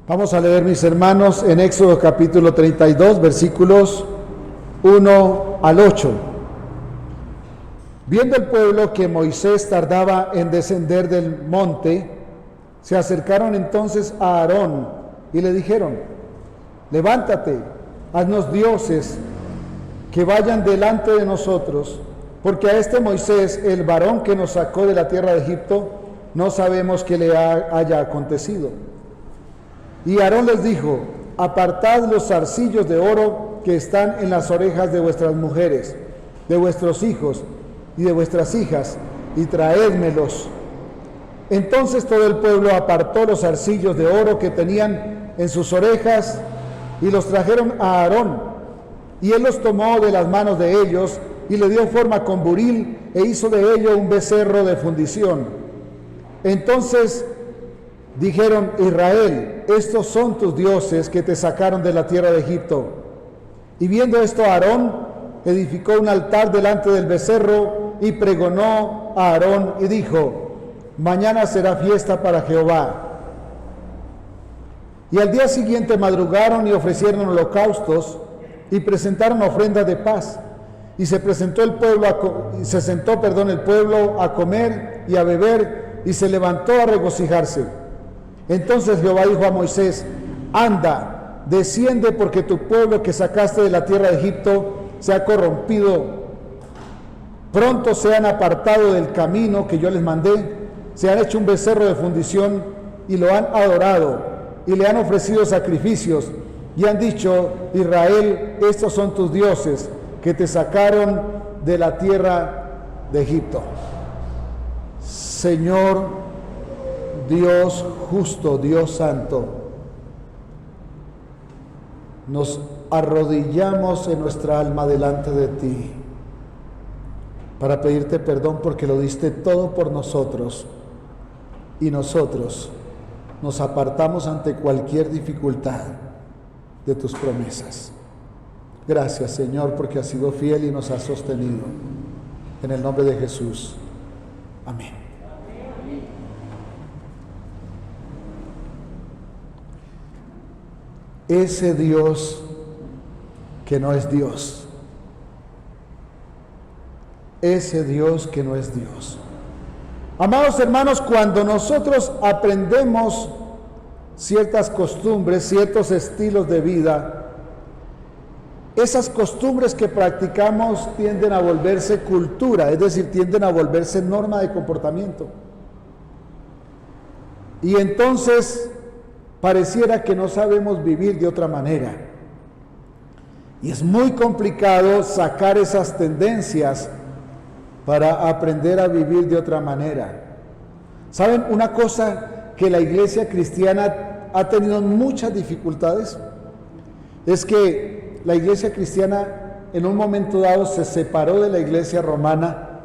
Vamos a leer, mis hermanos, en Éxodo capítulo 32, versículos 1 al 8. Viendo el pueblo que Moisés tardaba en descender del monte, se acercaron entonces a Aarón y le dijeron: levántate, haznos dioses que vayan delante de nosotros, porque a este Moisés, el varón que nos sacó de la tierra de Egipto, no sabemos qué le haya acontecido. Y Aarón les dijo: apartad los zarcillos de oro que están en las orejas de vuestras mujeres, de vuestros hijos y de vuestras hijas, y traédmelos. Entonces todo el pueblo apartó los zarcillos de oro que tenían en sus orejas y los trajeron a Aarón, y él los tomó de las manos de ellos y le dio forma con buril e hizo de ello un becerro de fundición. Entonces dijeron: Israel, estos son tus dioses que te sacaron de la tierra de Egipto. Y viendo esto, Aarón edificó un altar delante del becerro y pregonó a Aarón y dijo: mañana será fiesta para Jehová. Y al día siguiente madrugaron y ofrecieron holocaustos y presentaron ofrendas de paz. Y se presentó el pueblo se sentó el pueblo a comer y a beber, y se levantó a regocijarse. Entonces Jehová dijo a Moisés: anda, desciende, porque tu pueblo que sacaste de la tierra de Egipto se ha corrompido. Pronto se han apartado del camino que yo les mandé, se han hecho un becerro de fundición y lo han adorado, y le han ofrecido sacrificios, y han dicho: Israel, estos son tus dioses que te sacaron de la tierra de Egipto. Señor Dios justo, Dios santo, nos arrodillamos en nuestra alma delante de ti para pedirte perdón, porque lo diste todo por nosotros y nosotros nos apartamos ante cualquier dificultad de tus promesas. Gracias, Señor, porque has sido fiel y nos has sostenido. En el nombre de Jesús. Amén. Ese Dios que no es Dios. Ese Dios que no es Dios. Amados hermanos, cuando nosotros aprendemos ciertas costumbres, ciertos estilos de vida, esas costumbres que practicamos tienden a volverse cultura, es decir, tienden a volverse norma de comportamiento. Y entonces pareciera que no sabemos vivir de otra manera. Y es muy complicado sacar esas tendencias para aprender a vivir de otra manera. ¿Saben una cosa que la iglesia cristiana ha tenido muchas dificultades? Es que la iglesia cristiana en un momento dado se separó de la iglesia romana,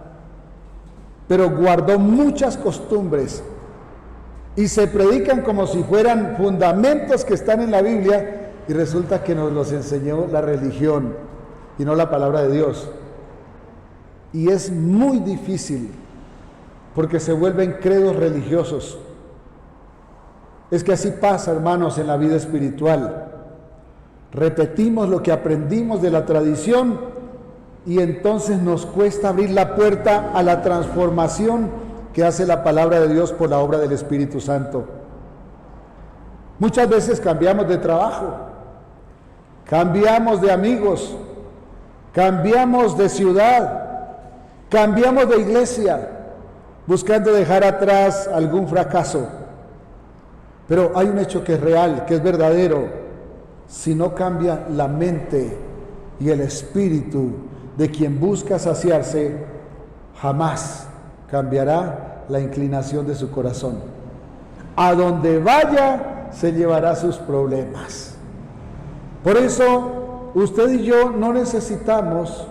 pero guardó muchas costumbres y se predican como si fueran fundamentos que están en la Biblia, y resulta que nos los enseñó la religión y no la palabra de Dios. Y es muy difícil, porque se vuelven credos religiosos. Es que así pasa, hermanos, en la vida espiritual. Repetimos lo que aprendimos de la tradición y entonces nos cuesta abrir la puerta a la transformación que hace la palabra de Dios por la obra del Espíritu Santo. Muchas veces cambiamos de trabajo, cambiamos de amigos, cambiamos de ciudad, cambiamos de iglesia, buscando dejar atrás algún fracaso. Pero hay un hecho que es real, que es verdadero. Si no cambia la mente y el espíritu de quien busca saciarse, jamás cambiará la inclinación de su corazón. A donde vaya, se llevará sus problemas. Por eso, usted y yo no necesitamos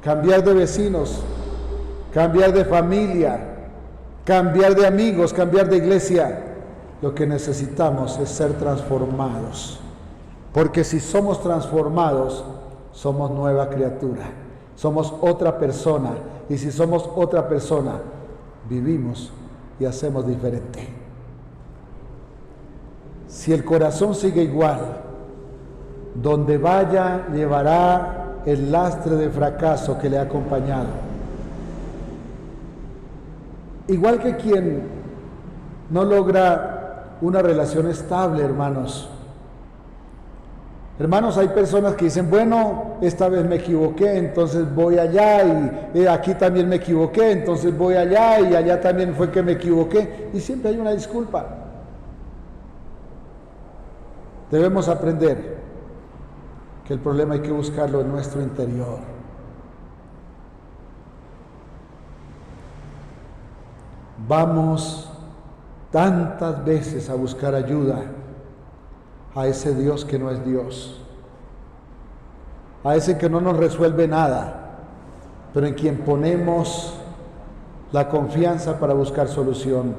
cambiar de vecinos, cambiar de familia, cambiar de amigos, cambiar de iglesia. Lo que necesitamos es ser transformados. Porque si somos transformados, somos nueva criatura, somos otra persona, y si somos otra persona, vivimos y hacemos diferente. si el corazón sigue igual, donde vaya llevará el lastre de fracaso que le ha acompañado. Igual que quien no logra una relación estable, hermanos. Hermanos, hay personas que dicen, bueno, esta vez me equivoqué, entonces voy allá, y aquí también me equivoqué, entonces voy allá, y allá también fue que me equivoqué, y siempre hay una disculpa. Debemos aprender que el problema hay que buscarlo en nuestro interior. Vamos tantas veces a buscar ayuda a ese Dios que no es Dios, a ese que no nos resuelve nada, pero en quien ponemos la confianza para buscar solución.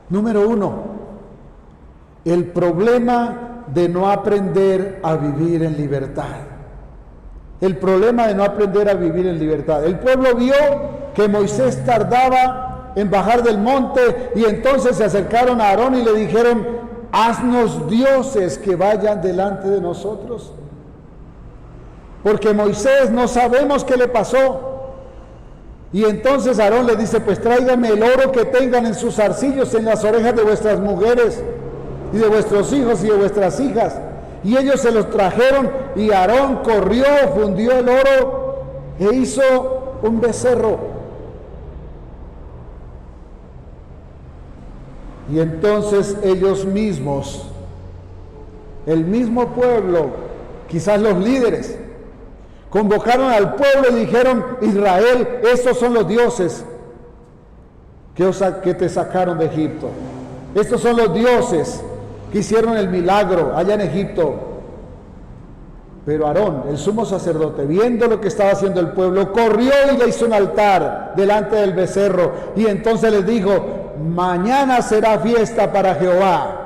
Número 1, el problema de no aprender a vivir en libertad. El problema de no aprender a vivir en libertad. El pueblo vio que Moisés tardaba en bajar del monte y entonces se acercaron a Aarón y le dijeron, haznos dioses que vayan delante de nosotros, porque Moisés no sabemos qué le pasó. Y entonces Aarón le dice, pues tráigame el oro que tengan en sus zarcillos, en las orejas de vuestras mujeres y de vuestros hijos y de vuestras hijas. Y ellos se los trajeron, y Aarón corrió, fundió el oro e hizo un becerro. Y entonces ellos mismos, el mismo pueblo, quizás los líderes, convocaron al pueblo y dijeron, Israel, estos son los dioses que te sacaron de Egipto. Estos son los dioses que hicieron el milagro allá en Egipto. Pero Aarón, el sumo sacerdote, viendo lo que estaba haciendo el pueblo, corrió y le hizo un altar delante del becerro. Y entonces les dijo, mañana será fiesta para Jehová.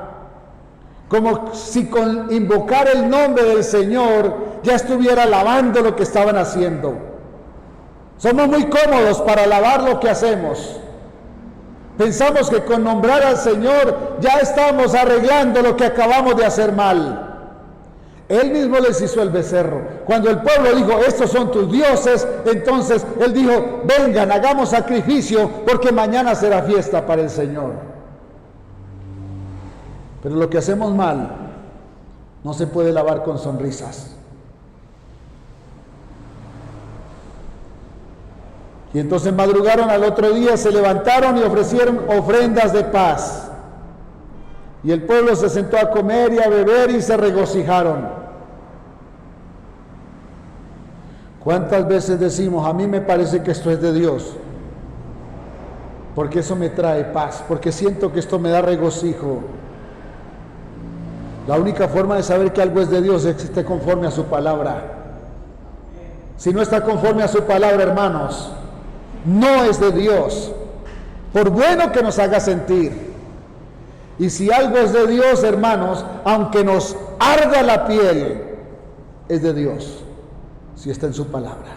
Como si con invocar el nombre del Señor ya estuviera alabando lo que estaban haciendo. Somos muy cómodos para alabar lo que hacemos. Pensamos que con nombrar al Señor ya estamos arreglando lo que acabamos de hacer mal. Él mismo les hizo el becerro. Cuando el pueblo dijo, estos son tus dioses, entonces él dijo, vengan, hagamos sacrificio, porque mañana será fiesta para el Señor. Pero lo que hacemos mal no se puede lavar con sonrisas. Y entonces madrugaron al otro día, se levantaron y ofrecieron ofrendas de paz. Y el pueblo se sentó a comer y a beber y se regocijaron. ¿Cuántas veces decimos, a mí me parece que esto es de Dios? Porque eso me trae paz, porque siento que esto me da regocijo. La única forma de saber que algo es de Dios es que esté conforme a su palabra. Si no está conforme a su palabra, hermanos, no es de Dios, por bueno que nos haga sentir. Y si algo es de Dios, hermanos, aunque nos arda la piel, es de Dios, si está en su palabra.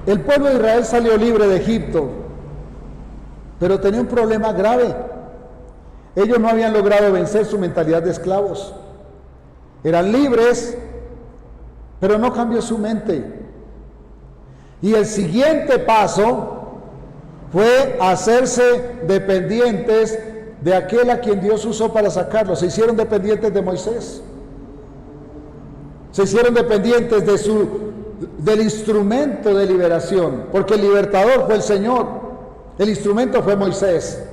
El pueblo de Israel salió libre de Egipto, pero tenía un problema grave. Ellos no habían logrado vencer su mentalidad de esclavos. Eran libres, pero no cambió su mente. Y el siguiente paso fue hacerse dependientes de aquel a quien Dios usó para sacarlos. Se hicieron dependientes de Moisés. Se hicieron dependientes del instrumento de liberación, porque el libertador fue el Señor, el instrumento fue Moisés.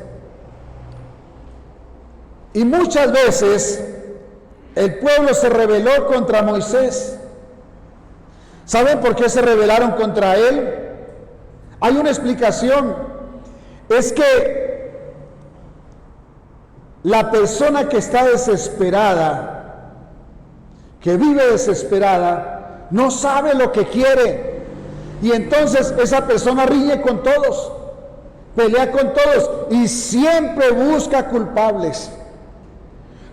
Y muchas veces el pueblo se rebeló contra Moisés. ¿Saben por qué se rebelaron contra él? Hay una explicación. Es que la persona que está desesperada, que vive desesperada, no sabe lo que quiere. Y entonces esa persona riñe con todos, pelea con todos y siempre busca culpables.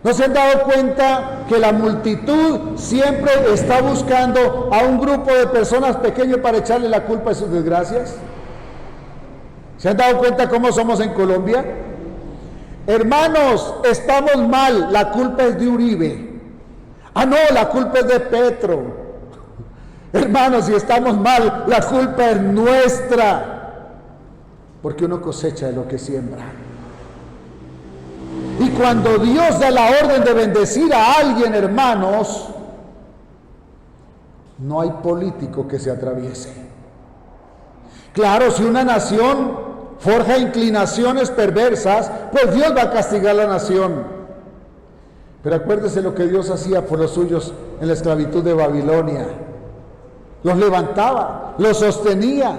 ¿No se han dado cuenta que la multitud siempre está buscando a un grupo de personas pequeño para echarle la culpa de sus desgracias? ¿Se han dado cuenta cómo somos en Colombia? hermanos, estamos mal, la culpa es de Uribe. Ah, no, la culpa es de Petro. Hermanos, si estamos mal, la culpa es nuestra, porque uno cosecha de lo que siembra. Y cuando Dios da la orden de bendecir a alguien, hermanos, no hay político que se atraviese. Claro, si una nación forja inclinaciones perversas, pues Dios va a castigar a la nación. Pero acuérdese lo que Dios hacía por los suyos en la esclavitud de Babilonia. Los levantaba, los sostenía,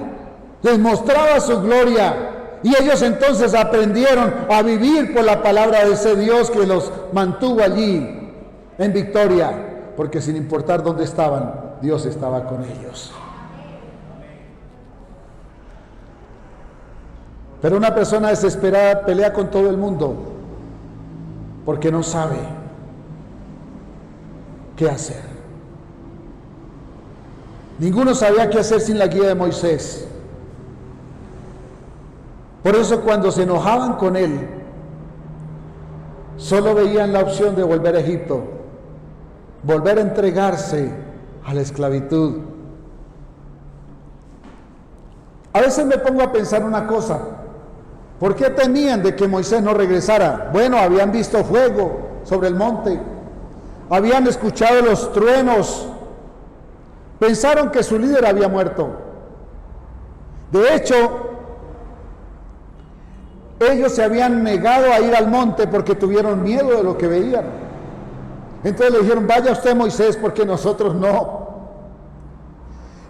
les mostraba su gloria. Y ellos entonces aprendieron a vivir por la palabra de ese Dios que los mantuvo allí en victoria, porque sin importar dónde estaban, Dios estaba con ellos. Pero una persona desesperada pelea con todo el mundo porque no sabe qué hacer. Ninguno sabía qué hacer sin la guía de Moisés. Por eso cuando se enojaban con él, solo veían la opción de volver a Egipto, volver a entregarse a la esclavitud. A veces me pongo a pensar una cosa: ¿por qué temían de que Moisés no regresara? Bueno, habían visto fuego sobre el monte, habían escuchado los truenos, pensaron que su líder había muerto. De hecho, ellos se habían negado a ir al monte porque tuvieron miedo de lo que veían. Entonces le dijeron: vaya usted, Moisés, porque nosotros no.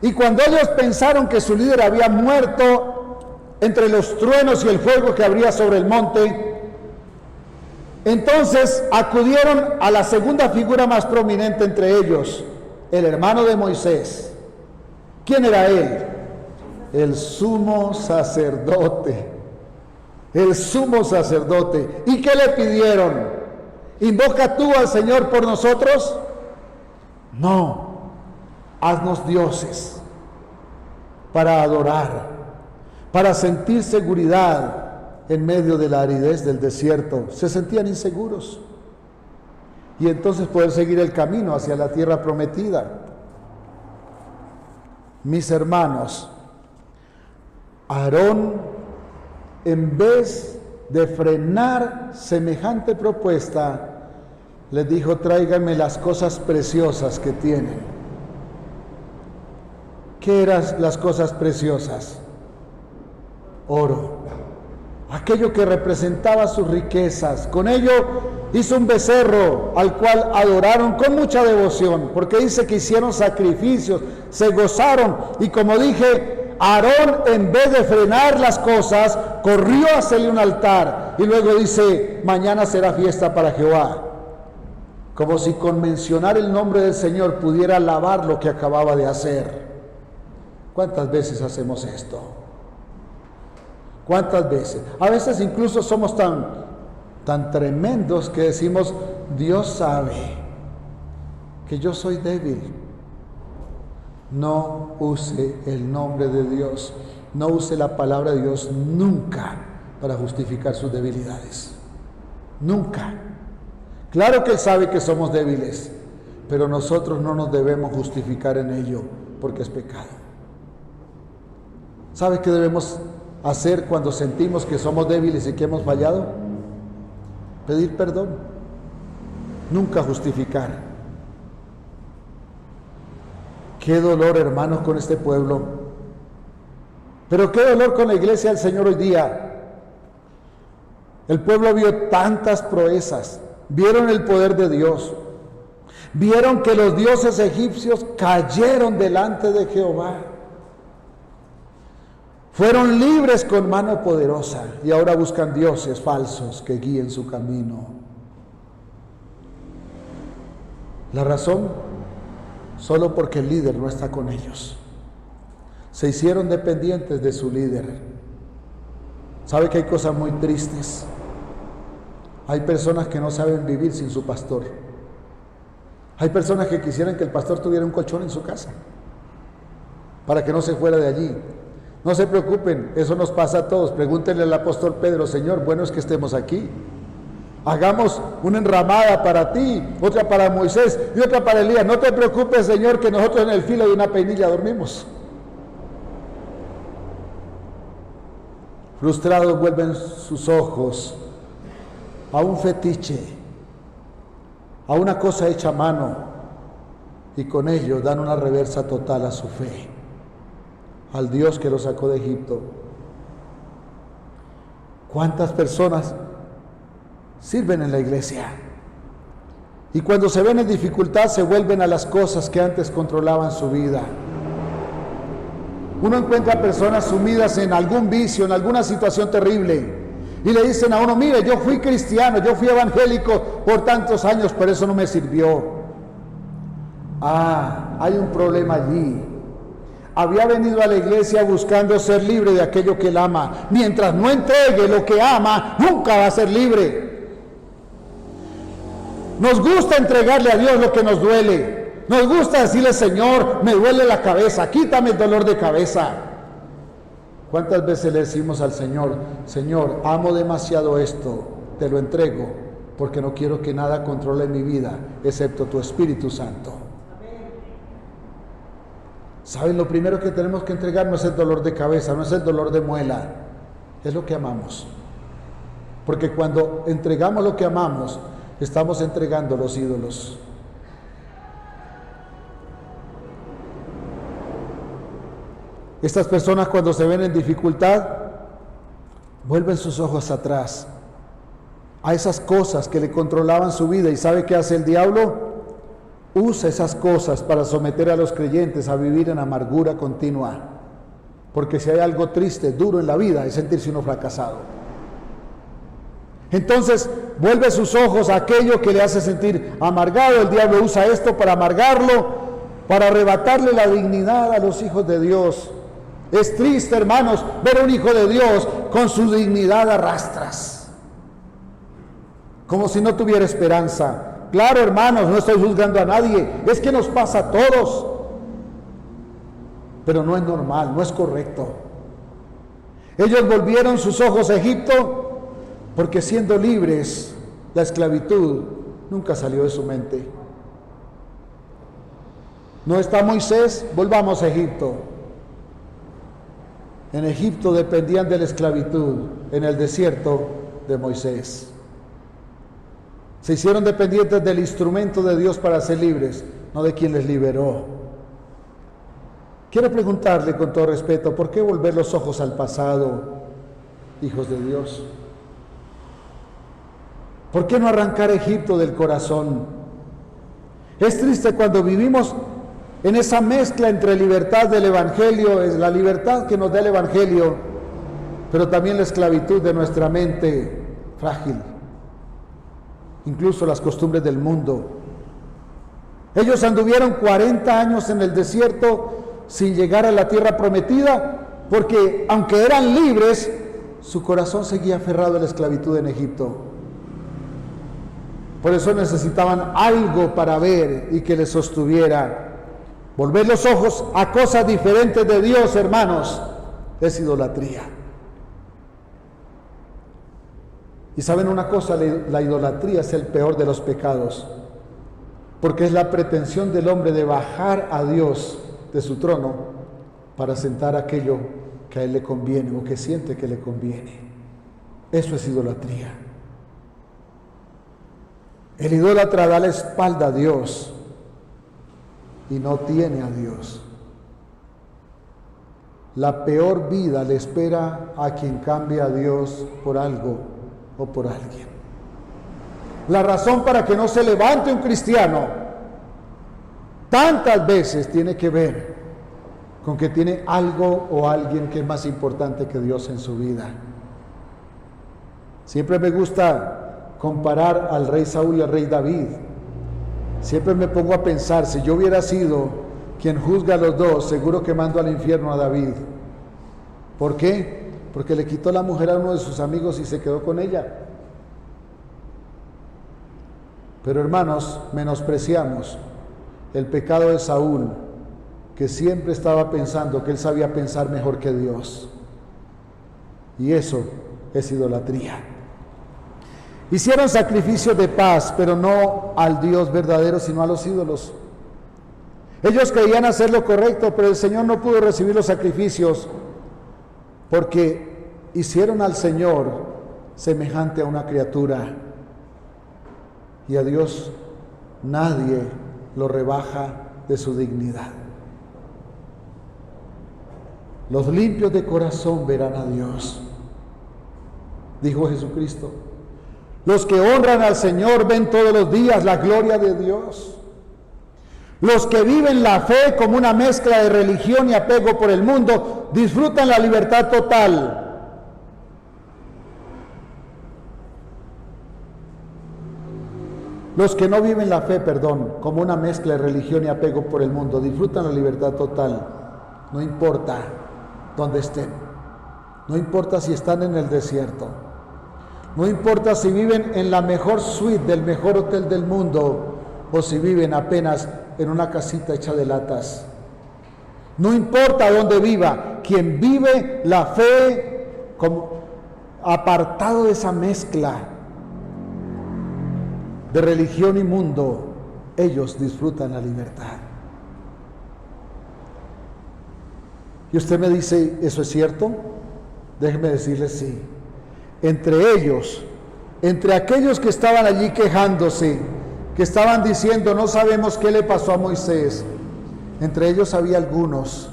Y cuando ellos pensaron que su líder había muerto entre los truenos y el fuego que habría sobre el monte, entonces acudieron a la segunda figura más prominente entre ellos, el hermano de Moisés. ¿Quién era él? El sumo sacerdote. El sumo sacerdote. ¿Y qué le pidieron? ¿Invoca tú al Señor por nosotros? No. Haznos dioses para adorar, para sentir seguridad en medio de la aridez del desierto. Se sentían inseguros. Y entonces poder seguir el camino hacia la tierra prometida. Mis hermanos, Aarón, en vez de frenar semejante propuesta, les dijo: tráiganme las cosas preciosas que tienen. ¿Qué eran las cosas preciosas? Oro, aquello que representaba sus riquezas. Con ello hizo un becerro al cual adoraron con mucha devoción, porque dice que hicieron sacrificios, se gozaron, y como dije, Aarón, en vez de frenar las cosas, corrió a hacerle un altar, y luego dice: mañana será fiesta para Jehová. Como si con mencionar el nombre del Señor pudiera alabar lo que acababa de hacer. ¿Cuántas veces hacemos esto? ¿Cuántas veces? A veces incluso somos tan tremendos que decimos: Dios sabe que yo soy débil. No use el nombre de Dios, no use la palabra de Dios nunca para justificar sus debilidades. Nunca. Claro que Él sabe que somos débiles, pero nosotros no nos debemos justificar en ello, porque es pecado. ¿Sabe qué debemos hacer cuando sentimos que somos débiles y que hemos fallado? Pedir perdón. Nunca justificar. Qué dolor, hermanos, con este pueblo. Pero qué dolor con la iglesia del Señor hoy día. El pueblo vio tantas proezas, vieron el poder de Dios, vieron que los dioses egipcios cayeron delante de Jehová. Fueron libres con mano poderosa y ahora buscan dioses falsos que guíen su camino. La razón: solo porque el líder no está con ellos. Se hicieron dependientes de su líder. ¿Sabe que hay cosas muy tristes? Hay personas que no saben vivir sin su pastor. Hay personas que quisieran que el pastor tuviera un colchón en su casa para que no se fuera de allí. No se preocupen, eso nos pasa a todos. Pregúntenle al apóstol Pedro: Señor, bueno es que estemos aquí. Hagamos una enramada para ti, otra para Moisés y otra para Elías. No te preocupes, Señor, que nosotros en el filo de una peinilla dormimos. Frustrados vuelven sus ojos a un fetiche, a una cosa hecha a mano, y con ello dan una reversa total a su fe, al Dios que los sacó de Egipto. ¿Cuántas personas sirven en la iglesia? Y cuando se ven en dificultad se vuelven a las cosas que antes controlaban su vida. Uno encuentra personas sumidas en algún vicio, en alguna situación terrible, y le dicen a uno: mire, yo fui cristiano, yo fui evangélico por tantos años, pero eso no me sirvió. Hay un problema allí. Había venido a la iglesia buscando ser libre de aquello que él ama. Mientras no entregue lo que ama, nunca va a ser libre. Nos gusta entregarle a Dios lo que nos duele. Nos gusta decirle: Señor, me duele la cabeza, quítame el dolor de cabeza. ¿Cuántas veces le decimos al Señor: Señor, amo demasiado esto, te lo entrego, porque no quiero que nada controle mi vida, excepto tu Espíritu Santo? ¿Saben? Lo primero que tenemos que entregar no es el dolor de cabeza, no es el dolor de muela, es lo que amamos. Porque cuando entregamos lo que amamos, estamos entregando los ídolos. Estas personas, cuando se ven en dificultad, vuelven sus ojos atrás a esas cosas que le controlaban su vida. ¿Y sabe qué hace el diablo? Usa esas cosas para someter a los creyentes a vivir en amargura continua. Porque si hay algo triste, duro en la vida, es sentirse uno fracasado. Entonces vuelve sus ojos a aquello que le hace sentir amargado. El diablo usa esto para amargarlo, para arrebatarle la dignidad a los hijos de Dios. Es triste, hermanos, ver a un hijo de Dios con su dignidad a rastras, como si no tuviera esperanza. Claro, hermanos, no estoy juzgando a nadie, es que nos pasa a todos, pero no es normal, no es correcto. Ellos volvieron sus ojos a Egipto porque, siendo libres, la esclavitud nunca salió de su mente. ¿No está Moisés? Volvamos a Egipto. En Egipto dependían de la esclavitud, en el desierto de Moisés. Se hicieron dependientes del instrumento de Dios para ser libres, no de quien les liberó. Quiero preguntarle con todo respeto: ¿por qué volver los ojos al pasado, hijos de Dios? ¿Por qué no arrancar Egipto del corazón? Es triste cuando vivimos en esa mezcla entre libertad del Evangelio, es la libertad que nos da el Evangelio, pero también la esclavitud de nuestra mente frágil, incluso las costumbres del mundo. Ellos anduvieron 40 años en el desierto sin llegar a la tierra prometida, porque aunque eran libres, su corazón seguía aferrado a la esclavitud en Egipto. Por eso necesitaban algo para ver y que les sostuviera. Volver los ojos a cosas diferentes de Dios, hermanos, es idolatría. Y saben una cosa, la idolatría es el peor de los pecados, porque es la pretensión del hombre de bajar a Dios de su trono para sentar aquello que a él le conviene o que siente que le conviene. Eso es idolatría. El idólatra da la espalda a Dios y no tiene a Dios. La peor vida le espera a quien cambia a Dios por algo o por alguien. La razón para que no se levante un cristiano tantas veces tiene que ver con que tiene algo o alguien que es más importante que Dios en su vida. Siempre me gusta comparar al rey Saúl y al rey David. Siempre me pongo a pensar, si yo hubiera sido quien juzga a los dos, seguro que mando al infierno a David. ¿Por qué? Porque le quitó la mujer a uno de sus amigos y se quedó con ella. Pero hermanos, menospreciamos el pecado de Saúl, que siempre estaba pensando que él sabía pensar mejor que Dios. Y eso es idolatría. Hicieron sacrificios de paz, pero no al Dios verdadero, sino a los ídolos. Ellos creían hacer lo correcto, pero el Señor no pudo recibir los sacrificios porque hicieron al Señor semejante a una criatura. Y a Dios nadie lo rebaja de su dignidad. Los limpios de corazón verán a Dios, dijo Jesucristo. Los que honran al Señor ven todos los días la gloria de Dios. Los que viven la fe como una mezcla de religión y apego por el mundo disfrutan la libertad total. Los que no viven la fe, como una mezcla de religión y apego por el mundo, disfrutan la libertad total. No importa dónde estén. No importa si están en el desierto. No importa si viven en la mejor suite del mejor hotel del mundo o si viven apenas en una casita hecha de latas. No importa dónde viva, quien vive la fe como apartado de esa mezcla de religión y mundo, ellos disfrutan la libertad. Y usted me dice, ¿eso es cierto? Déjeme decirle sí. Entre ellos, entre aquellos que estaban allí quejándose, que estaban diciendo, no sabemos qué le pasó a Moisés, entre ellos había algunos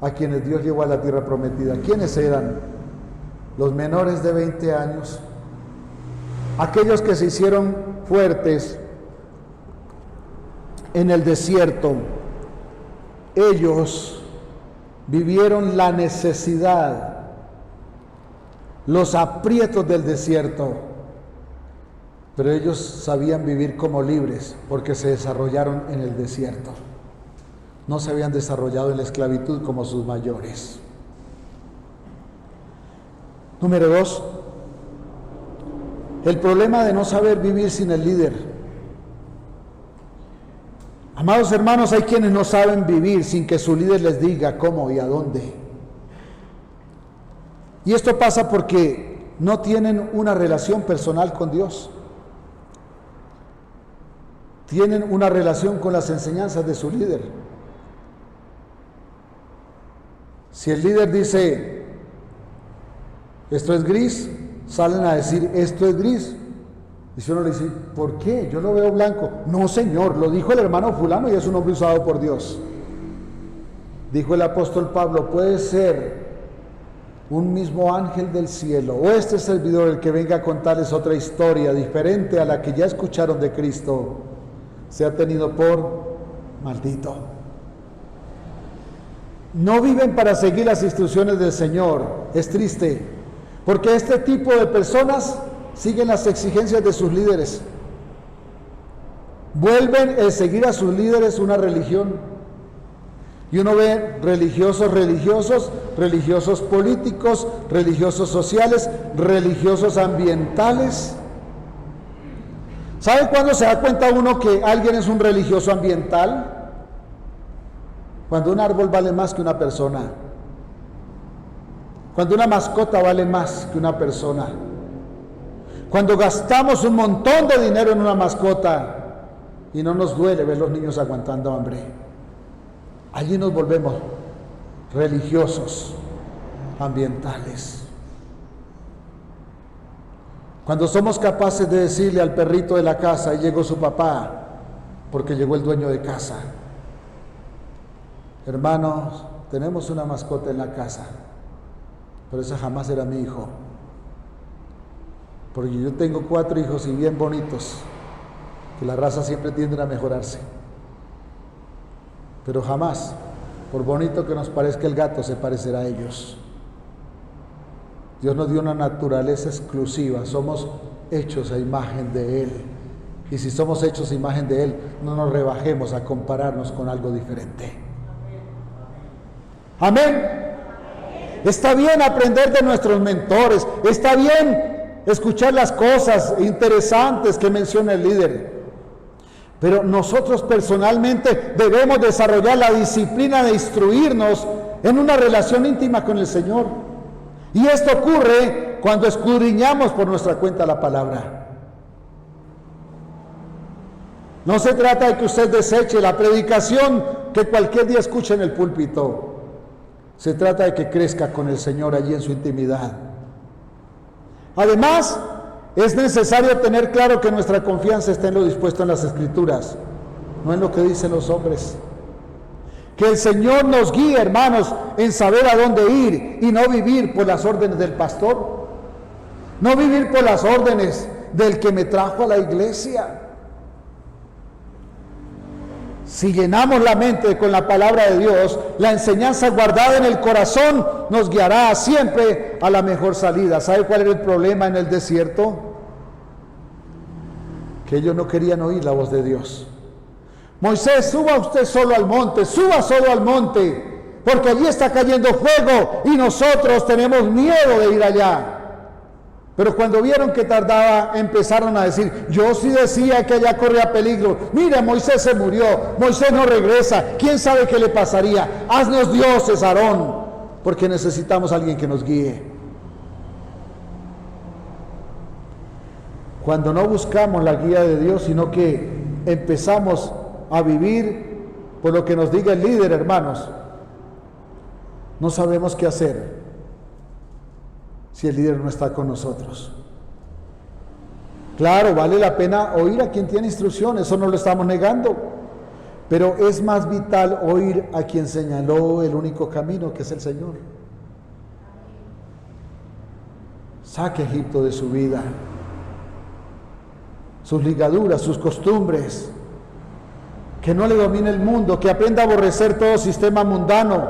a quienes Dios llevó a la tierra prometida. ¿Quiénes eran? Los menores de 20 años, aquellos que se hicieron fuertes en el desierto. Ellos vivieron la necesidad, los aprietos del desierto, pero ellos sabían vivir como libres porque se desarrollaron en el desierto. No se habían desarrollado en la esclavitud como sus mayores. Número 2, el problema de no saber vivir sin el líder. Amados hermanos, hay quienes no saben vivir sin que su líder les diga cómo y a dónde. Y esto pasa porque no tienen una relación personal con Dios. Tienen una relación con las enseñanzas de su líder. Si el líder dice, esto es gris, salen a decir, esto es gris. Y si uno le dice, ¿por qué? Yo lo veo blanco. No, Señor, lo dijo el hermano fulano y es un hombre usado por Dios. Dijo el apóstol Pablo, puede ser un mismo ángel del cielo o este servidor el que venga a contarles otra historia diferente a la que ya escucharon de Cristo, sea tenido por maldito. No viven para seguir las instrucciones del Señor. Es triste, porque este tipo de personas siguen las exigencias de sus líderes. Vuelven el seguir a sus líderes una religión. Y uno ve religiosos políticos, religiosos sociales, religiosos ambientales. ¿Sabe cuándo se da cuenta uno que alguien es un religioso ambiental? Cuando un árbol vale más que una persona. Cuando una mascota vale más que una persona. Cuando gastamos un montón de dinero en una mascota y no nos duele ver los niños aguantando hambre. Allí nos volvemos religiosos ambientales. Cuando somos capaces de decirle al perrito de la casa, ahí llegó su papá, porque llegó el dueño de casa. Hermanos, tenemos una mascota en la casa, pero esa jamás era mi hijo. Porque yo tengo 4 hijos y bien bonitos, que la raza siempre tiende a mejorarse. Pero jamás, por bonito que nos parezca el gato, se parecerá a ellos. Dios nos dio una naturaleza exclusiva, somos hechos a imagen de Él. Y si somos hechos a imagen de Él, no nos rebajemos a compararnos con algo diferente. Amén. Está bien aprender de nuestros mentores, está bien escuchar las cosas interesantes que menciona el líder. Pero nosotros personalmente debemos desarrollar la disciplina de instruirnos en una relación íntima con el Señor. Y esto ocurre cuando escudriñamos por nuestra cuenta la palabra. No se trata de que usted deseche la predicación que cualquier día escuche en el púlpito. Se trata de que crezca con el Señor allí en su intimidad. Además, es necesario tener claro que nuestra confianza está en lo dispuesto en las Escrituras, no en lo que dicen los hombres. Que el Señor nos guíe, hermanos, en saber a dónde ir y no vivir por las órdenes del pastor, no vivir por las órdenes del que me trajo a la iglesia. Si llenamos la mente con la palabra de Dios, la enseñanza guardada en el corazón nos guiará siempre a la mejor salida. ¿Sabe cuál era el problema en el desierto? Que ellos no querían oír la voz de Dios. Moisés, suba usted solo al monte, suba solo al monte, porque allí está cayendo fuego y nosotros tenemos miedo de ir allá. Pero cuando vieron que tardaba, empezaron a decir, yo sí decía que allá corría peligro. Mira, Moisés se murió, Moisés no regresa, ¿quién sabe qué le pasaría? Haznos dioses, Aarón, porque necesitamos a alguien que nos guíe. Cuando no buscamos la guía de Dios, sino que empezamos a vivir por lo que nos diga el líder, hermanos, no sabemos qué hacer si el líder no está con nosotros. Claro, vale la pena oír a quien tiene instrucción, eso no lo estamos negando, pero es más vital oír a quien señaló el único camino, que es el Señor. Saque a Egipto de su vida, sus ligaduras, sus costumbres, que no le domine el mundo, que aprenda a aborrecer todo sistema mundano,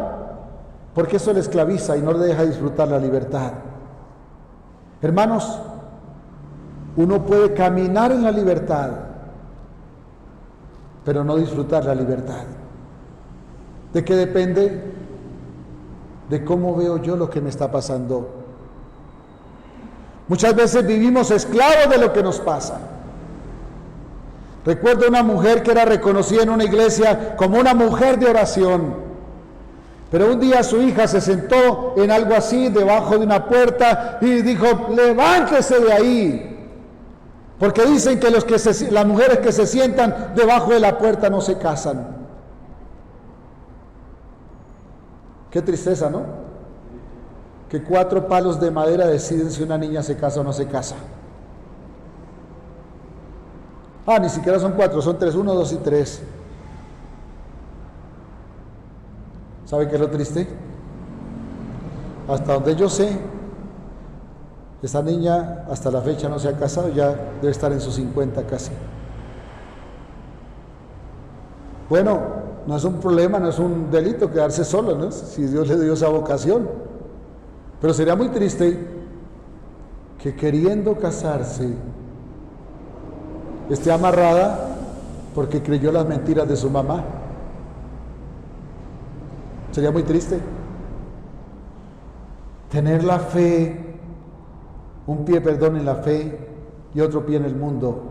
porque eso le esclaviza y no le deja disfrutar la libertad. Hermanos, uno puede caminar en la libertad, pero no disfrutar la libertad. ¿De qué depende? De cómo veo yo lo que me está pasando. Muchas veces vivimos esclavos de lo que nos pasa. Recuerdo una mujer que era reconocida en una iglesia como una mujer de oración. Pero un día su hija se sentó en algo así debajo de una puerta y dijo, levántese de ahí. Porque dicen que las mujeres que se sientan debajo de la puerta no se casan. Qué tristeza, ¿no? Que 4 palos de madera deciden si una niña se casa o no se casa. Ni siquiera son 4, son 3, 1, 2 y 3. ¿Sabe qué es lo triste? Hasta donde yo sé, esa niña hasta la fecha no se ha casado, ya debe estar en sus 50 casi. Bueno, no es un problema, no es un delito quedarse solo, ¿no? Si Dios le dio esa vocación. Pero sería muy triste que queriendo casarse esté amarrada porque creyó las mentiras de su mamá. Sería muy triste. Tener la fe, un pie, en la fe y otro pie en el mundo,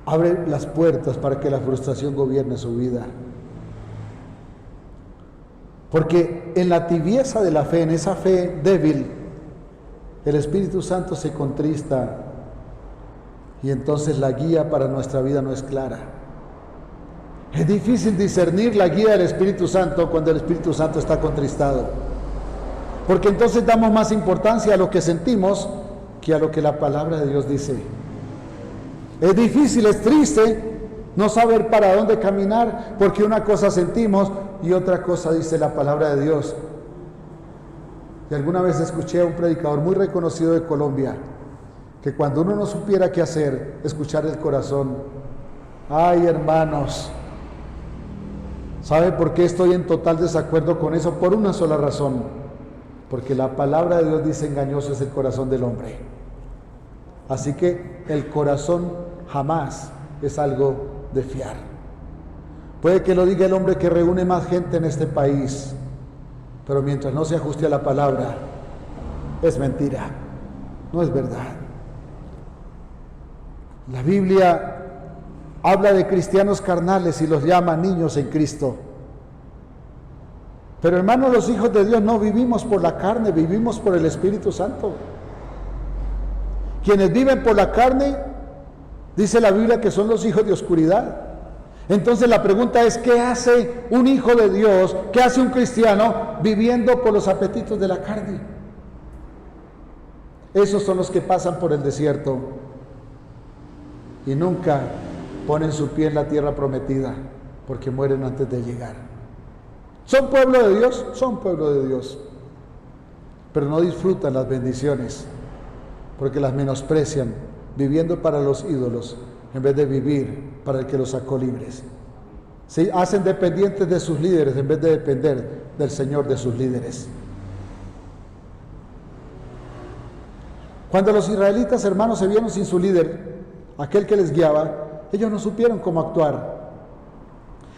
abre las puertas para que la frustración gobierne su vida. Porque en la tibieza de la fe, en esa fe débil, el Espíritu Santo se contrista y entonces la guía para nuestra vida no es clara. Es difícil discernir la guía del Espíritu Santo cuando el Espíritu Santo está contristado, porque entonces damos más importancia a lo que sentimos que a lo que la palabra de Dios dice. Es difícil, es triste no saber para dónde caminar, porque una cosa sentimos y otra cosa dice la palabra de Dios. Y alguna vez escuché a un predicador muy reconocido de Colombia, que cuando uno no supiera qué hacer, escuchar el corazón. Ay, hermanos, ¿sabe por qué estoy en total desacuerdo con eso? Por una sola razón, porque la palabra de Dios dice engañoso es el corazón del hombre. Así que el corazón jamás es algo de fiar. Puede que lo diga el hombre que reúne más gente en este país, pero mientras no se ajuste a la palabra, es mentira, no es verdad. La Biblia habla de cristianos carnales y los llama niños en Cristo. Pero hermanos, los hijos de Dios no vivimos por la carne, vivimos por el Espíritu Santo. Quienes viven por la carne, dice la Biblia que son los hijos de oscuridad. Entonces la pregunta es, ¿qué hace un hijo de Dios, qué hace un cristiano viviendo por los apetitos de la carne? Esos son los que pasan por el desierto y nunca ponen su pie en la tierra prometida, porque mueren antes de llegar. ¿Son pueblo de Dios? Son pueblo de Dios, pero no disfrutan las bendiciones, porque las menosprecian, viviendo para los ídolos, en vez de vivir para el que los sacó libres. Se hacen dependientes de sus líderes, en vez de depender del Señor de sus líderes. Cuando los israelitas, hermanos, se vieron sin su líder, aquel que les guiaba, ellos no supieron cómo actuar.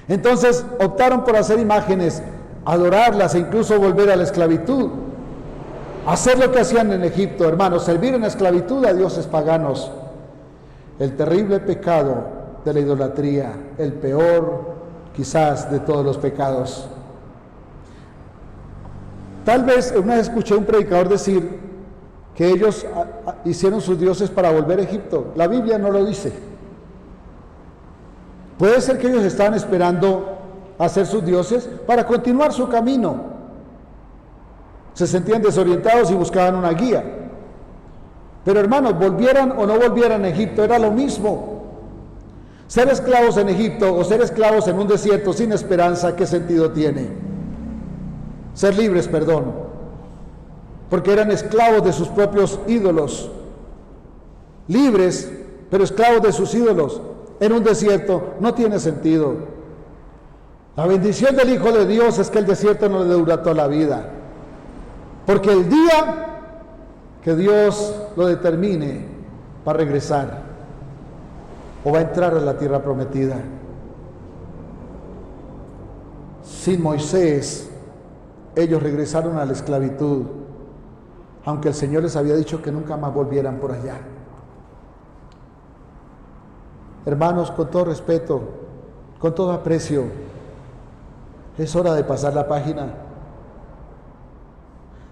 Entonces optaron por hacer imágenes, adorarlas e incluso volver a la esclavitud. Hacer lo que hacían en Egipto, hermanos, servir en esclavitud a dioses paganos. El terrible pecado de la idolatría, el peor quizás de todos los pecados. Tal vez una vez escuché a un predicador decir que ellos hicieron sus dioses para volver a Egipto. La Biblia no lo dice. Puede ser que ellos estaban esperando hacer sus dioses para continuar su camino. Se sentían desorientados y buscaban una guía. Pero hermanos, volvieran o no volvieran a Egipto, era lo mismo. Ser esclavos en Egipto o ser esclavos en un desierto sin esperanza, ¿qué sentido tiene? Ser libres, perdón, porque eran esclavos de sus propios ídolos. Libres, pero esclavos de sus ídolos en un desierto, no tiene sentido. La bendición del Hijo de Dios es que el desierto no le dura toda la vida, porque el día que Dios lo determine, va a regresar o va a entrar a la tierra prometida. Sin Moisés, ellos regresaron a la esclavitud, aunque el Señor les había dicho que nunca más volvieran por allá. Hermanos, con todo respeto, con todo aprecio, es hora de pasar la página,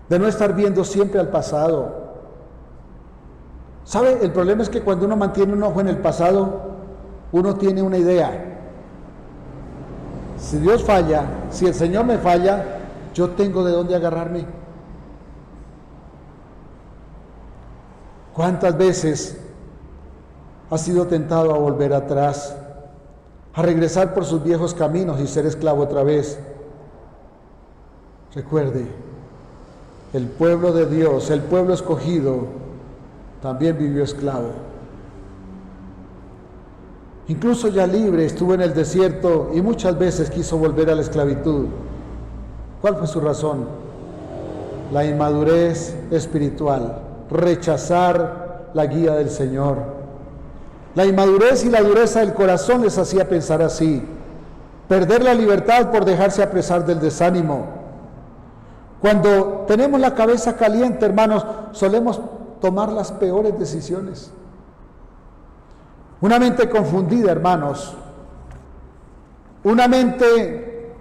de no estar viendo siempre al pasado. ¿Sabe? El problema es que cuando uno mantiene un ojo en el pasado, uno tiene una idea. Si Dios falla, si el Señor me falla, yo tengo de dónde agarrarme. ¿Cuántas veces ha sido tentado a volver atrás, a regresar por sus viejos caminos y ser esclavo otra vez? Recuerde, el pueblo de Dios, el pueblo escogido, también vivió esclavo. Incluso ya libre estuvo en el desierto y muchas veces quiso volver a la esclavitud. ¿Cuál fue su razón? La inmadurez espiritual, rechazar la guía del Señor. La inmadurez y la dureza del corazón les hacía pensar así, perder la libertad por dejarse apresar del desánimo. Cuando tenemos la cabeza caliente, hermanos, solemos tomar las peores decisiones. Una mente confundida, hermanos, una mente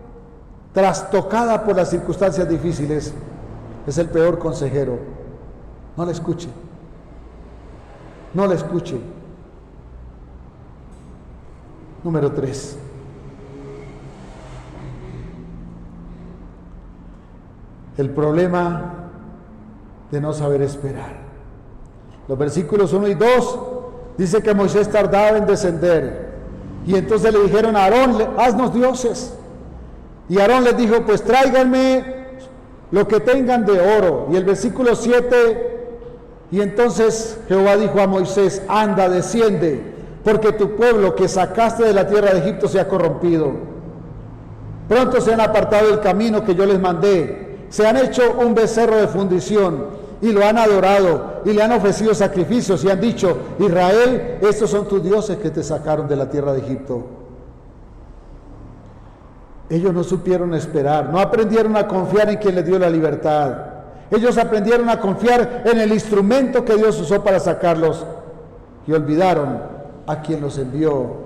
trastocada por las circunstancias difíciles, es el peor consejero. No la escuche, no la escuche. Número 3. El problema de no saber esperar. Los versículos 1 y 2 dice que Moisés tardaba en descender. Y entonces le dijeron a Aarón, haznos dioses. Y Aarón les dijo, pues tráiganme lo que tengan de oro. Y el versículo 7, y entonces Jehová dijo a Moisés, anda, desciende, porque tu pueblo que sacaste de la tierra de Egipto se ha corrompido. Pronto se han apartado del camino que yo les mandé. Se han hecho un becerro de fundición y lo han adorado y le han ofrecido sacrificios y han dicho, Israel, estos son tus dioses que te sacaron de la tierra de Egipto. Ellos no supieron esperar, no aprendieron a confiar en quien les dio la libertad. Ellos aprendieron a confiar en el instrumento que Dios usó para sacarlos y olvidaron a quien los envió,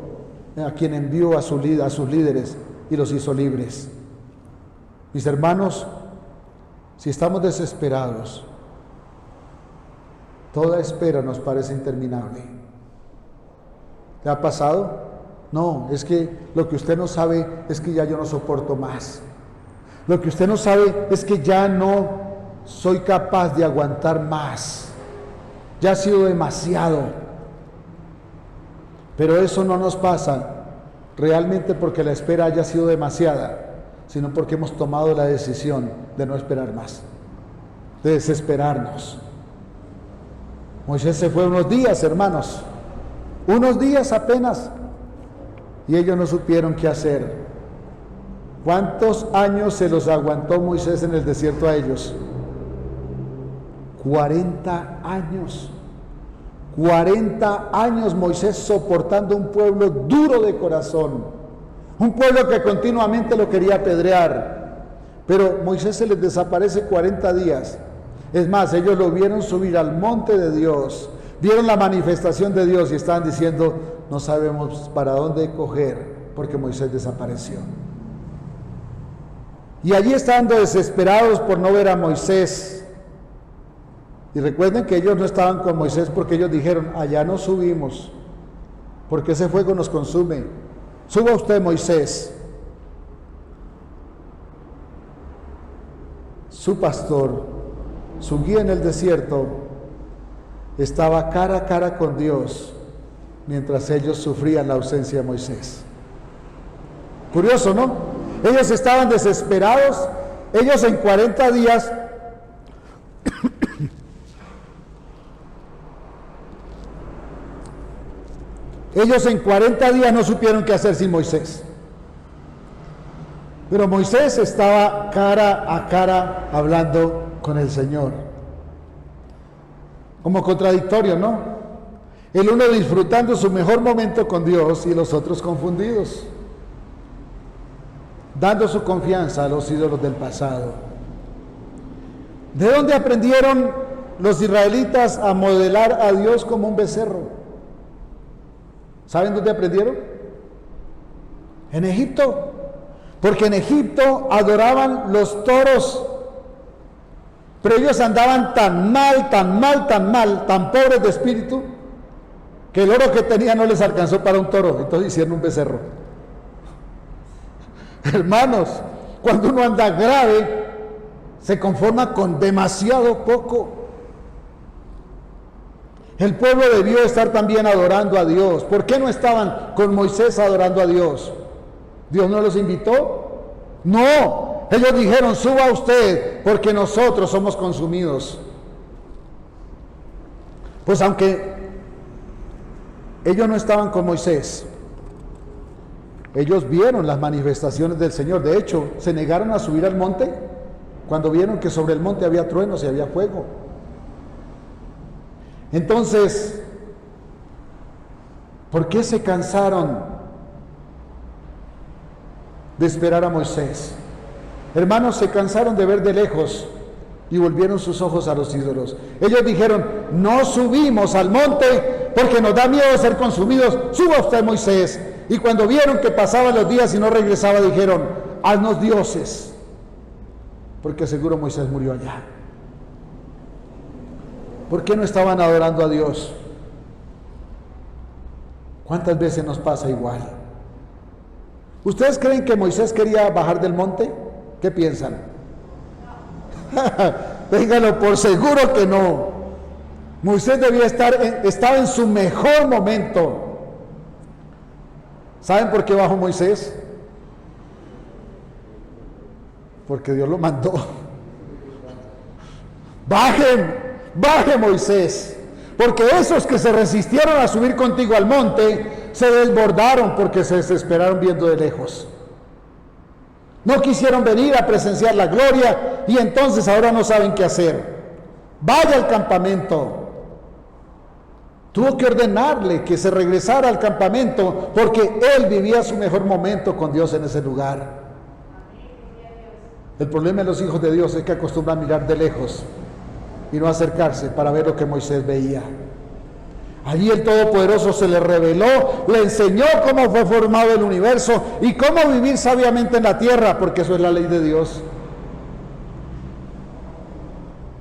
a quien envió a sus líderes y los hizo libres. Mis hermanos, si estamos desesperados, Toda espera nos parece interminable. ¿Te ha pasado? No, es que lo que usted no sabe es que ya yo no soporto más. Lo que usted no sabe es que ya no soy capaz de aguantar más. Ya ha sido demasiado. Pero eso no nos pasa realmente porque la espera haya sido demasiada, sino porque hemos tomado la decisión de no esperar más, de desesperarnos. Moisés se fue unos días, hermanos, unos días apenas, y ellos no supieron qué hacer. ¿Cuántos años se los aguantó Moisés en el desierto a ellos? 40 años. 40 años Moisés soportando un pueblo duro de corazón, un pueblo que continuamente lo quería apedrear, pero Moisés se les desaparece 40 días. Es más, ellos lo vieron subir al monte de Dios, vieron la manifestación de Dios y estaban diciendo, no sabemos para dónde coger, porque Moisés desapareció. Y allí estaban desesperados por no ver a Moisés. Y recuerden que ellos no estaban con Moisés porque ellos dijeron, allá no subimos, porque ese fuego nos consume. Suba usted, Moisés. Su pastor, su guía en el desierto, estaba cara a cara con Dios, mientras ellos sufrían la ausencia de Moisés. Curioso, ¿no? Ellos estaban desesperados, ellos en 40 días... Ellos en 40 días no supieron qué hacer sin Moisés. Pero Moisés estaba cara a cara hablando con el Señor. Como contradictorio, ¿no? El uno disfrutando su mejor momento con Dios y los otros confundidos, dando su confianza a los ídolos del pasado. ¿De dónde aprendieron los israelitas a modelar a Dios como un becerro? ¿Saben dónde aprendieron? En Egipto. Porque en Egipto adoraban los toros. Pero ellos andaban tan mal, tan pobres de espíritu, que el oro que tenían no les alcanzó para un toro. Entonces hicieron un becerro. Hermanos, cuando uno anda grave, se conforma con demasiado poco. El pueblo debió estar también adorando a Dios. ¿Por qué no estaban con Moisés adorando a Dios? ¿Dios no los invitó? No, ellos dijeron, suba usted, porque nosotros somos consumidos. Pues aunque ellos no estaban con Moisés, ellos vieron las manifestaciones del Señor. De hecho, se negaron a subir al monte cuando vieron que sobre el monte había truenos y había fuego. Entonces, ¿por qué se cansaron de esperar a Moisés? Hermanos, se cansaron de ver de lejos y volvieron sus ojos a los ídolos. Ellos dijeron, no subimos al monte porque nos da miedo ser consumidos. Suba usted, Moisés. Y cuando vieron que pasaban los días y no regresaba, dijeron, haznos dioses, porque seguro Moisés murió allá. ¿Por qué no estaban adorando a Dios? ¿Cuántas veces nos pasa igual? ¿Ustedes creen que Moisés quería bajar del monte? ¿Qué piensan? Ténganlo por seguro que no. Moisés estaba en su mejor momento. ¿Saben por qué bajó Moisés? Porque Dios lo mandó. Baje Moisés, porque esos que se resistieron a subir contigo al monte se desbordaron porque se desesperaron viendo de lejos. No quisieron venir a presenciar la gloria y entonces ahora no saben qué hacer. Vaya al campamento. Tuvo que ordenarle que se regresara al campamento porque él vivía su mejor momento con Dios en ese lugar. El problema de los hijos de Dios es que acostumbran a mirar de lejos y no acercarse para ver lo que Moisés veía. Allí el Todopoderoso se le reveló, le enseñó cómo fue formado el universo y cómo vivir sabiamente en la tierra, porque eso es la ley de Dios.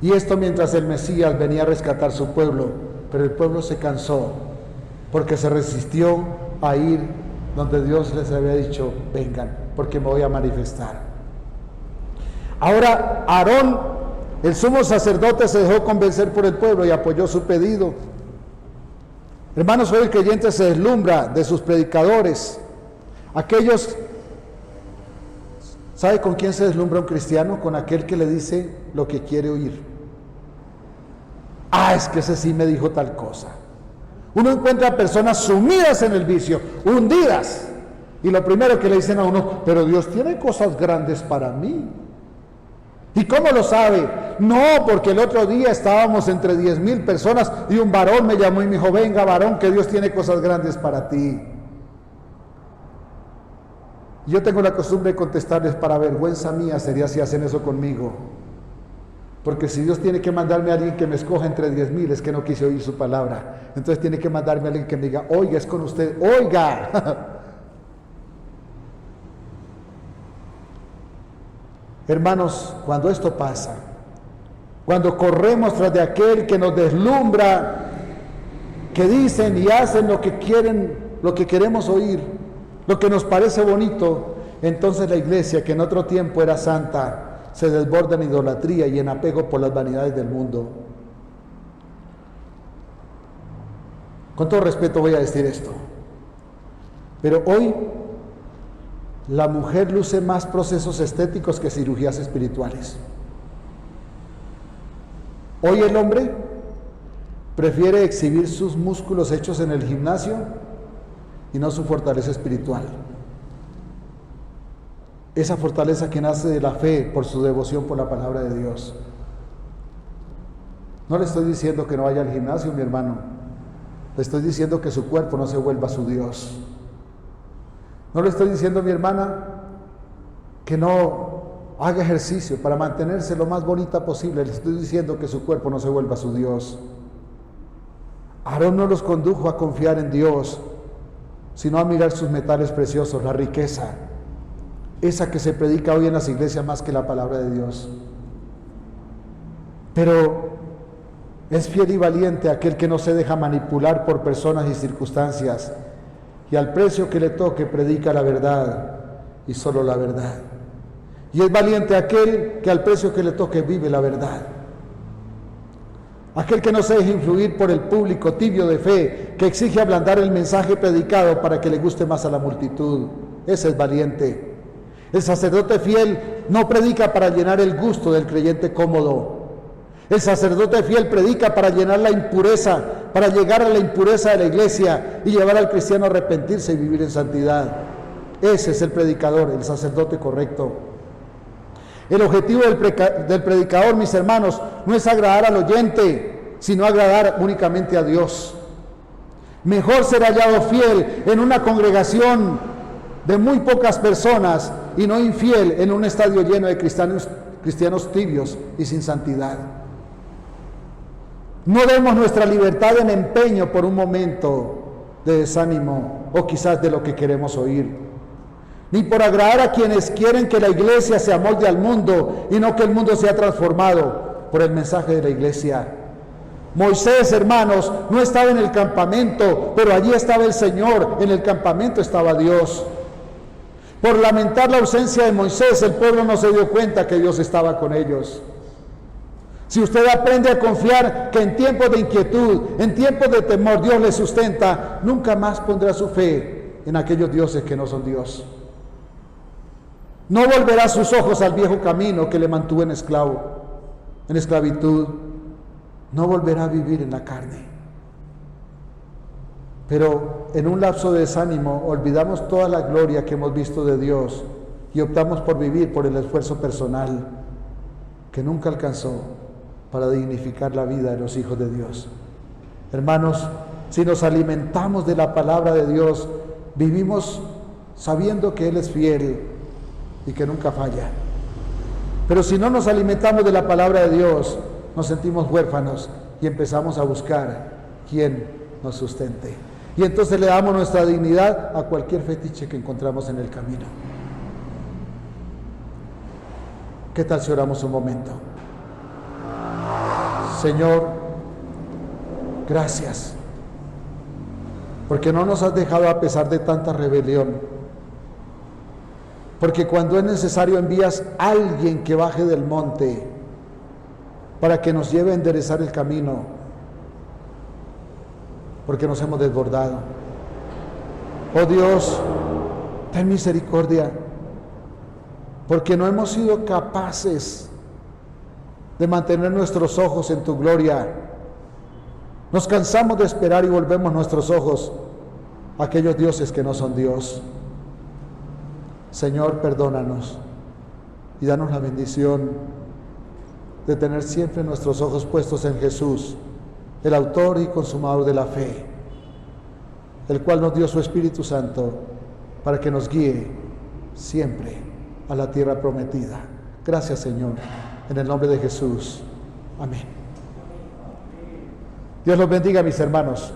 Y esto mientras el Mesías venía a rescatar su pueblo, pero el pueblo se cansó porque se resistió a ir donde Dios les había dicho, vengan, porque me voy a manifestar. Ahora Aarón, el sumo sacerdote, se dejó convencer por el pueblo y apoyó su pedido. Hermanos, hoy el creyente se deslumbra de sus predicadores. Aquellos, ¿sabe con quién se deslumbra un cristiano? Con aquel que le dice lo que quiere oír. Es que ese sí me dijo tal cosa. Uno encuentra personas sumidas en el vicio, hundidas, y lo primero que le dicen a uno, pero Dios tiene cosas grandes para mí. ¿Y cómo lo sabe? No, porque el otro día estábamos entre 10,000 personas y un varón me llamó y me dijo, venga varón, que Dios tiene cosas grandes para ti. Yo tengo la costumbre de contestarles, para vergüenza mía sería si hacen eso conmigo. Porque si Dios tiene que mandarme a alguien que me escoja entre 10,000, es que no quise oír su palabra. Entonces tiene que mandarme a alguien que me diga, oiga, es con usted, oiga. Hermanos, cuando esto pasa, cuando corremos tras de aquel que nos deslumbra, que dicen y hacen lo que quieren, lo que queremos oír, lo que nos parece bonito, entonces la iglesia, que en otro tiempo era santa, se desborda en idolatría y en apego por las vanidades del mundo. Con todo respeto voy a decir esto, pero hoy la mujer luce más procesos estéticos que cirugías espirituales. Hoy el hombre prefiere exhibir sus músculos hechos en el gimnasio y no su fortaleza espiritual. Esa fortaleza que nace de la fe por su devoción por la palabra de Dios. No le estoy diciendo que no vaya al gimnasio, mi hermano. Le estoy diciendo que su cuerpo no se vuelva su Dios. No le estoy diciendo, mi hermana, que no haga ejercicio para mantenerse lo más bonita posible. Le estoy diciendo que su cuerpo no se vuelva su Dios. Aarón no los condujo a confiar en Dios, sino a mirar sus metales preciosos, la riqueza, esa que se predica hoy en las iglesias más que la palabra de Dios. Pero es fiel y valiente aquel que no se deja manipular por personas y circunstancias, y al precio que le toque predica la verdad y solo la verdad. Y es valiente aquel que al precio que le toque vive la verdad. Aquel que no se deja influir por el público tibio de fe, que exige ablandar el mensaje predicado para que le guste más a la multitud. Ese es valiente. El sacerdote fiel no predica para llenar el gusto del creyente cómodo. El sacerdote fiel predica para llenar la impureza, para llegar a la impureza de la iglesia y llevar al cristiano a arrepentirse y vivir en santidad. Ese es el predicador, el sacerdote correcto. El objetivo del predicador, mis hermanos, no es agradar al oyente, sino agradar únicamente a Dios. Mejor ser hallado fiel en una congregación de muy pocas personas y no infiel en un estadio lleno de cristianos tibios y sin santidad. No demos nuestra libertad en empeño por un momento de desánimo o quizás de lo que queremos oír, ni por agradar a quienes quieren que la iglesia se amolde al mundo y no que el mundo sea transformado por el mensaje de la iglesia. Moisés, hermanos, no estaba en el campamento, pero allí estaba el Señor, en el campamento estaba Dios. Por lamentar la ausencia de Moisés, el pueblo no se dio cuenta que Dios estaba con ellos. Si usted aprende a confiar que en tiempos de inquietud, en tiempos de temor, Dios le sustenta, nunca más pondrá su fe en aquellos dioses que no son Dios. No volverá sus ojos al viejo camino que le mantuvo en esclavitud. No volverá a vivir en la carne. Pero en un lapso de desánimo olvidamos toda la gloria que hemos visto de Dios y optamos por vivir por el esfuerzo personal que nunca alcanzó para dignificar la vida de los hijos de Dios. Hermanos, si nos alimentamos de la palabra de Dios, vivimos sabiendo que Él es fiel y que nunca falla. Pero si no nos alimentamos de la palabra de Dios, nos sentimos huérfanos y empezamos a buscar quien nos sustente. Y entonces le damos nuestra dignidad a cualquier fetiche que encontramos en el camino. ¿Qué tal si oramos un momento? Señor, gracias, porque no nos has dejado a pesar de tanta rebelión, porque cuando es necesario envías a alguien que baje del monte para que nos lleve a enderezar el camino, porque nos hemos desbordado. Oh Dios, ten misericordia, porque no hemos sido capaces de mantener nuestros ojos en tu gloria. Nos cansamos de esperar y volvemos nuestros ojos a aquellos dioses que no son Dios. Señor, perdónanos y danos la bendición de tener siempre nuestros ojos puestos en Jesús, el autor y consumador de la fe, el cual nos dio su Espíritu Santo para que nos guíe siempre a la tierra prometida. Gracias, Señor, en el nombre de Jesús. Amén. Dios los bendiga, mis hermanos.